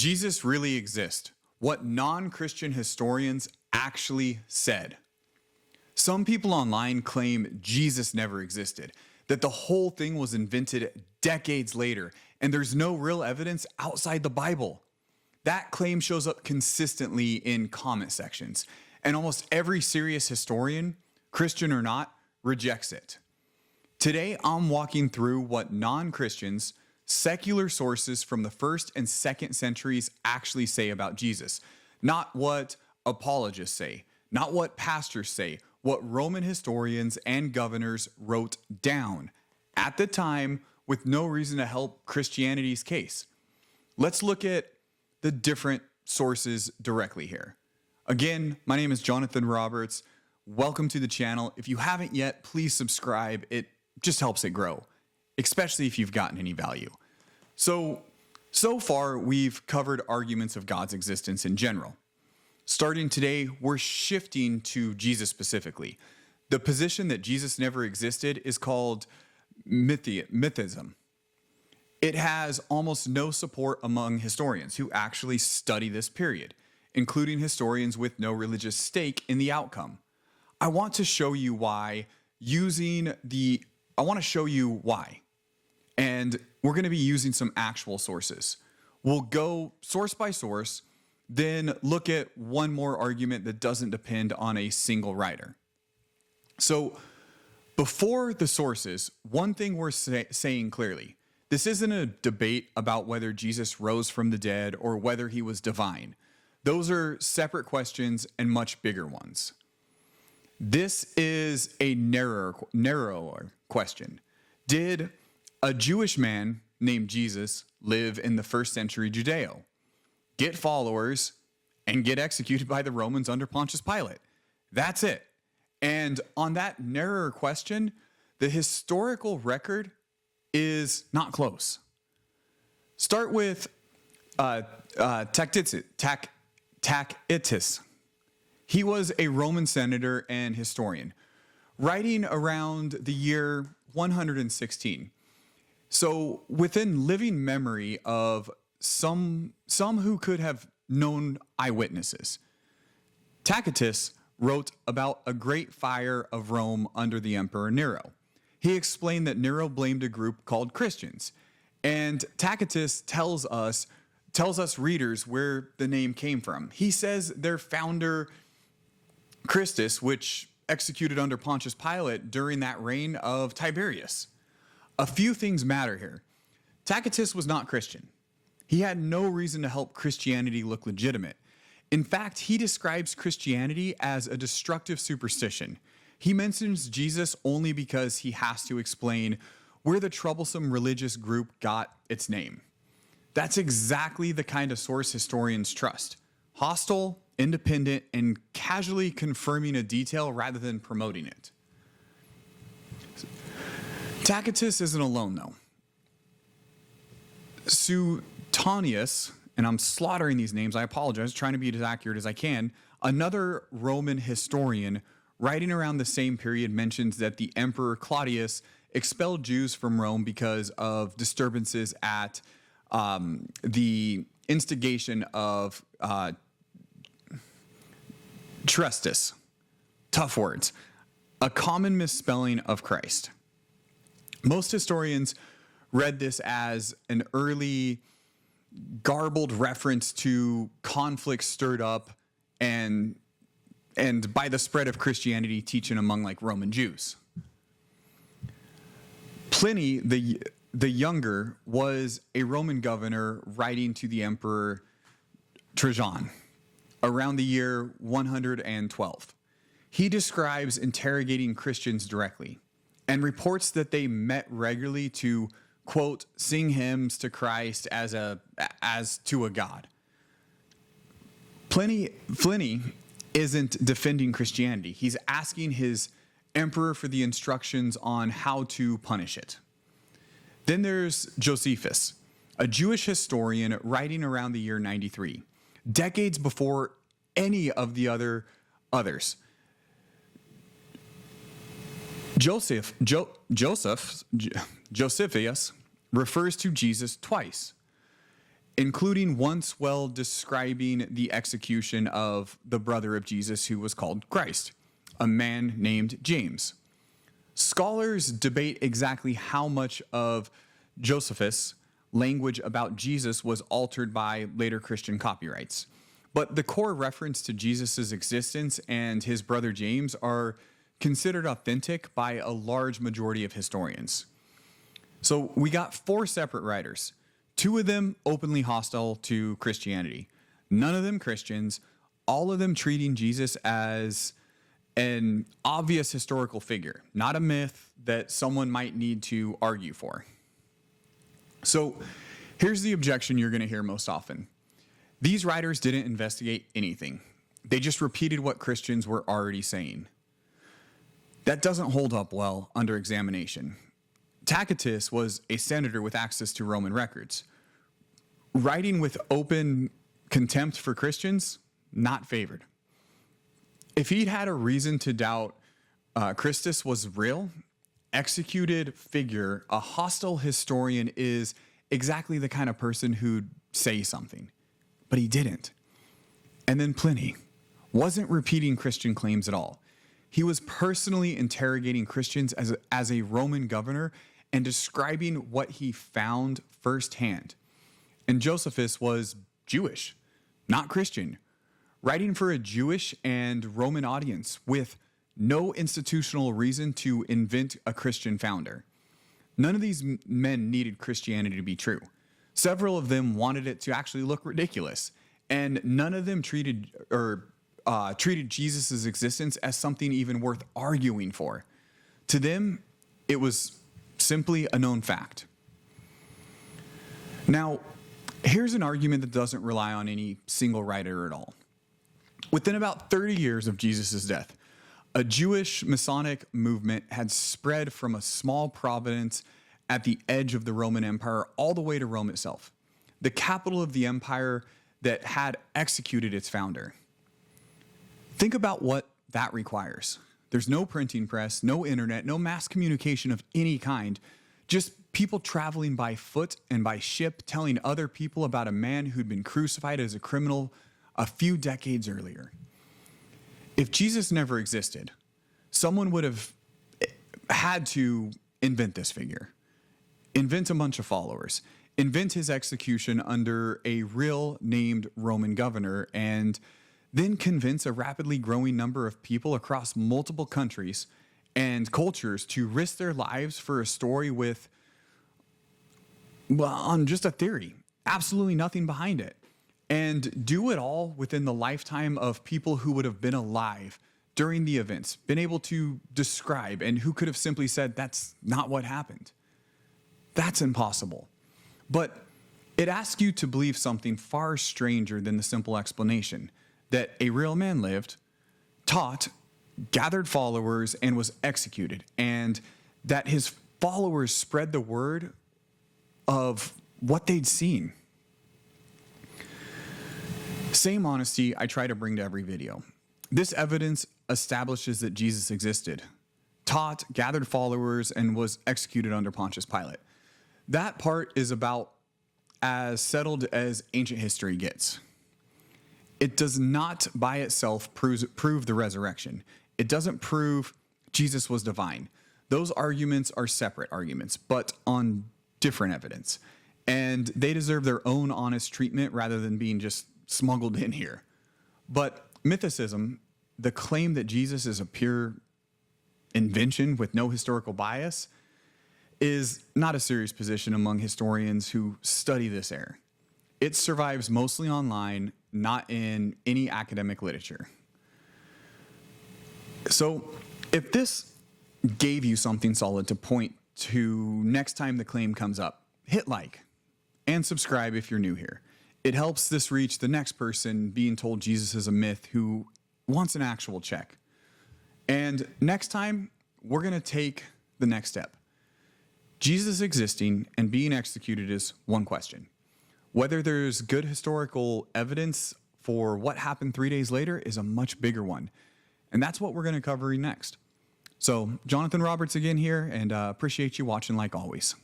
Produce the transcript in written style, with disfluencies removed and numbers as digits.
Jesus really exist? What non-Christian historians actually said. Some people online claim Jesus never existed, that the whole thing was invented decades later, and there's no real evidence outside the Bible. That claim shows up consistently in comment sections, and almost every serious historian, Christian or not, rejects it. Today, I'm walking through what non-Christians, secular sources from the 1st and 2nd centuries actually say about Jesus. Not what apologists say, not what pastors say, what Roman historians and governors wrote down at the time with no reason to help Christianity's case. Let's look at the different sources directly here. Again, my name is Jonathan Roberts. Welcome to the channel. If you haven't yet, please subscribe. It just helps it grow, especially if you've gotten any value. So far, we've covered arguments of God's existence in general. Starting today, we're shifting to Jesus specifically. The position that Jesus never existed is called mythism. It has almost no support among historians who actually study this period, including historians with no religious stake in the outcome. I want to show you why, and we're going to be using some actual sources. We'll go source by source, then look at one more argument that doesn't depend on a single writer. So before the sources, one thing we're saying clearly, this isn't a debate about whether Jesus rose from the dead or whether he was divine. Those are separate questions and much bigger ones. This is a narrower question. Did a Jewish man named Jesus live in the 1st century Judea, get followers, and get executed by the Romans under Pontius Pilate? That's it. And on that narrower question, the historical record is not close. Start with Tacitus. He was a Roman senator and historian, writing around the year 116. So within living memory of some who could have known eyewitnesses. Tacitus wrote about a great fire of Rome under the Emperor Nero. He explained that Nero blamed a group called Christians, and Tacitus tells us readers where the name came from. He says their founder, Christus, which executed under Pontius Pilate during that reign of Tiberius. A few things matter here. Tacitus was not Christian. He had no reason to help Christianity look legitimate. In fact, he describes Christianity as a destructive superstition. He mentions Jesus only because he has to explain where the troublesome religious group got its name. That's exactly the kind of source historians trust. Hostile, independent, and casually confirming a detail rather than promoting it. Tacitus isn't alone, though. Suetonius, and I'm slaughtering these names, I apologize, trying to be as accurate as I can, another Roman historian writing around the same period mentions that the Emperor Claudius expelled Jews from Rome because of disturbances at the instigation of Christus. Tough words. A common misspelling of Christ. Most historians read this as an early garbled reference to conflict stirred up and by the spread of Christianity teaching among like Roman Jews. Pliny the Younger was a Roman governor writing to the Emperor Trajan around the year 112. He describes interrogating Christians directly and reports that they met regularly to, quote, sing hymns to Christ as to a god. Pliny isn't defending Christianity. He's asking his emperor for the instructions on how to punish it. Then there's Josephus, a Jewish historian writing around the year 93, decades before any of the others. Josephus refers to Jesus twice. including once while describing the execution of the brother of Jesus who was called Christ, a man named James. Scholars debate exactly how much of Josephus' language about Jesus was altered by later Christian copyrights. But the core reference to Jesus' existence and his brother James are considered authentic by a large majority of historians. So we got 4 separate writers, 2 of them openly hostile to Christianity, none of them Christians, all of them treating Jesus as an obvious historical figure, not a myth that someone might need to argue for. So here's the objection you're going to hear most often. These writers didn't investigate anything. They just repeated what Christians were already saying. That doesn't hold up well under examination. Tacitus was a senator with access to Roman records. Writing with open contempt for Christians, not favored. If he'd had a reason to doubt Christus was real, executed figure, a hostile historian is exactly the kind of person who'd say something. But he didn't. And then Pliny wasn't repeating Christian claims at all. He was personally interrogating Christians as a Roman governor and describing what he found firsthand. And Josephus was Jewish, not Christian, writing for a Jewish and Roman audience with no institutional reason to invent a Christian founder. None of these men needed Christianity to be true. Several of them wanted it to actually look ridiculous, and none of them treated Jesus' existence as something even worth arguing for. To them, it was simply a known fact. Now, here's an argument that doesn't rely on any single writer at all. Within about 30 years of Jesus' death, a Jewish Masonic movement had spread from a small province at the edge of the Roman Empire all the way to Rome itself, the capital of the empire that had executed its founder. Think about what that requires. There's no printing press, no internet, no mass communication of any kind, just people traveling by foot and by ship telling other people about a man who'd been crucified as a criminal a few decades earlier. If Jesus never existed, someone would have had to invent this figure, invent a bunch of followers, invent his execution under a real named Roman governor, and then convince a rapidly growing number of people across multiple countries and cultures to risk their lives for a story with, on just a theory, absolutely nothing behind it. And do it all within the lifetime of people who would have been alive during the events, been able to describe, and who could have simply said, that's not what happened. That's impossible. But it asks you to believe something far stranger than the simple explanation that a real man lived, taught, gathered followers, and was executed, and that his followers spread the word of what they'd seen. Same honesty I try to bring to every video. This evidence establishes that Jesus existed, taught, gathered followers, and was executed under Pontius Pilate. That part is about as settled as ancient history gets. It does not by itself prove the resurrection. It doesn't prove Jesus was divine. Those arguments are separate arguments, but on different evidence. And they deserve their own honest treatment rather than being just smuggled in here. But mythicism, the claim that Jesus is a pure invention with no historical bias, is not a serious position among historians who study this era. It survives mostly online, not in any academic literature. So if this gave you something solid to point to next time the claim comes up, hit like and subscribe if you're new here. It helps this reach the next person being told Jesus is a myth who wants an actual check. And next time, we're going to take the next step. Jesus existing and being executed is one question. Whether there's good historical evidence for what happened 3 days later is a much bigger one. And that's what we're going to cover next. So, Jonathan Roberts again here, and appreciate you watching like always.